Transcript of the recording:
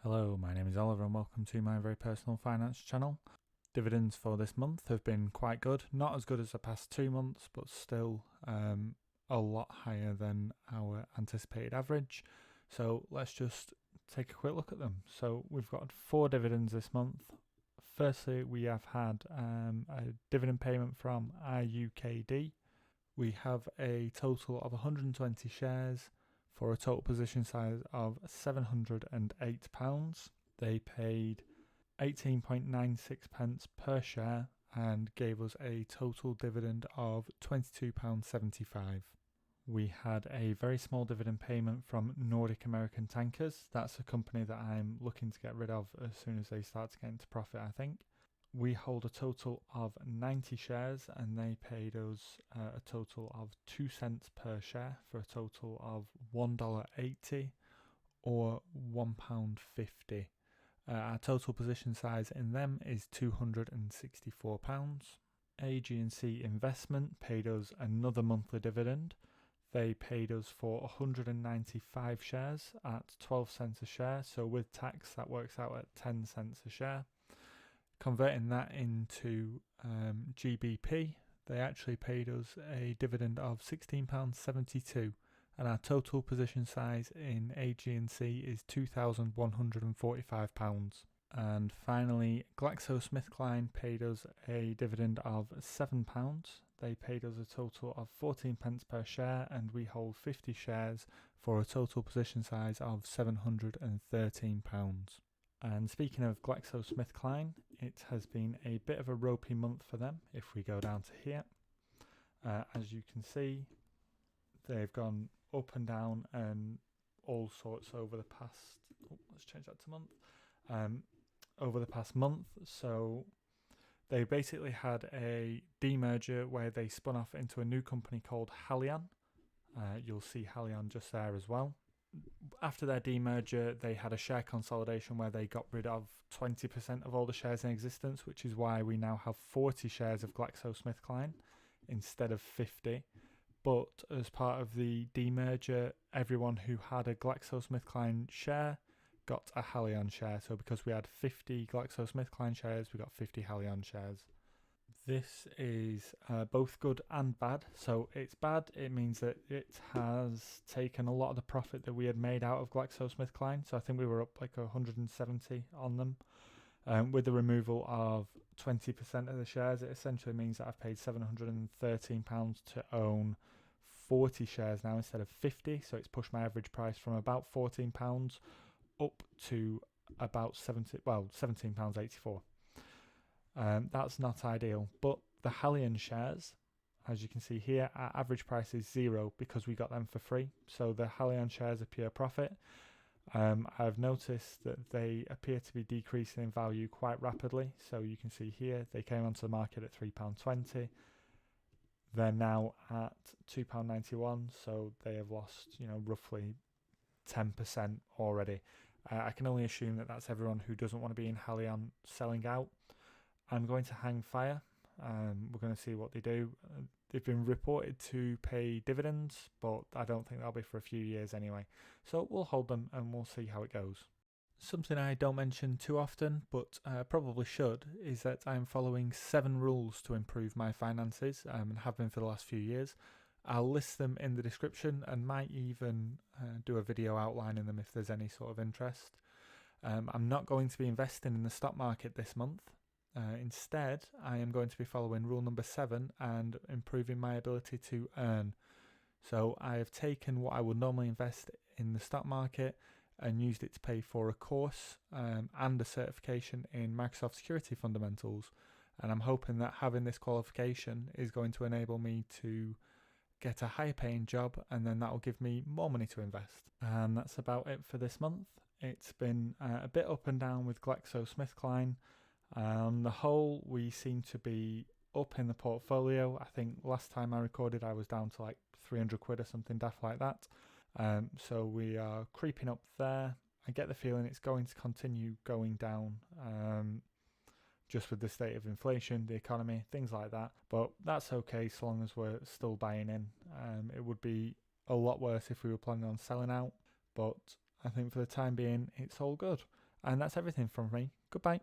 Hello, my name is Oliver and welcome to my very personal finance channel. Dividends for this month have been quite good, not as good as the past 2 months, but still a lot higher than our anticipated average. So let's just take a quick look at them. So we've got 4 dividends this month. Firstly, we have had a dividend payment from iUKD. We have a total of 120 shares for a total position size of £708. They paid 18.96 pence per share and gave us a total dividend of £22.75. We had a very small dividend payment from Nordic American Tankers. That's a company that I'm looking to get rid of as soon as they start to get into profit, I think. We hold a total of 90 shares and they paid us a total of 2 cents per share for a total of $1.80 or £1.50. Our total position size in them is £264. AGNC Investment paid us another monthly dividend. They paid us for 195 shares at 12 cents a share, so with tax that works out at 10 cents a share. Converting that into GBP, they actually paid us a dividend of £16.72, and our total position size in AGNC is £2,145. And finally, GlaxoSmithKline paid us a dividend of £7. They paid us a total of 14 pence per share, and we hold 50 shares for a total position size of £713. And speaking of GlaxoSmithKline, it has been a bit of a ropey month for them. If we go down to here, as you can see, they've gone up and down and all sorts over the past, let's change that to month, over the past month. So they basically had a demerger where they spun off into a new company called Haleon. You'll see Haleon just there as well. After their demerger, they had a share consolidation where they got rid of 20% of all the shares in existence, which is why we now have 40 shares of GlaxoSmithKline instead of 50. But as part of the demerger, everyone who had a GlaxoSmithKline share got a Haleon share. So because we had 50 GlaxoSmithKline shares, we got 50 Haleon shares. This is both good and bad. So it's bad, it means that it has taken a lot of the profit that we had made out of GlaxoSmithKline. So I think we were up like 170 on them. With the removal of 20% of the shares, it essentially means that I've paid £713 to own 40 shares now instead of 50. So it's pushed my average price from about £14 up to about £17.84. That's not ideal, but the Haleon shares, as you can see here, our average price is 0 because we got them for free. So the Haleon shares are pure profit. I've noticed that they appear to be decreasing in value quite rapidly. So you can see here they came onto the market at £3.20. They're now at £2.91, so they have lost, roughly 10% already. I can only assume that that's everyone who doesn't want to be in Haleon selling out. I'm going to hang fire. We're going to see what they do. They've been reported to pay dividends, but I don't think that'll be for a few years anyway. So we'll hold them and we'll see how it goes. Something I don't mention too often, but probably should, is that I'm following 7 rules to improve my finances and have been for the last few years. I'll list them in the description and might even do a video outlining them if there's any sort of interest. I'm not going to be investing in the stock market this month. Instead, I am going to be following rule number 7 and improving my ability to earn. So I have taken what I would normally invest in the stock market and used it to pay for a course and a certification in Microsoft Security Fundamentals. And I'm hoping that having this qualification is going to enable me to get a higher paying job, and then that will give me more money to invest. And that's about it for this month. It's been a bit up and down with GlaxoSmithKline. On the whole, we seem to be up in the portfolio. I think last time I recorded I was down to like 300 quid or something daft like that. So we are creeping up there. I get the feeling it's going to continue going down, just with the state of inflation, the economy, things like that. But that's okay so long as we're still buying in. It would be a lot worse if we were planning on selling out, but I think for the time being it's all good. And that's everything from me. Goodbye.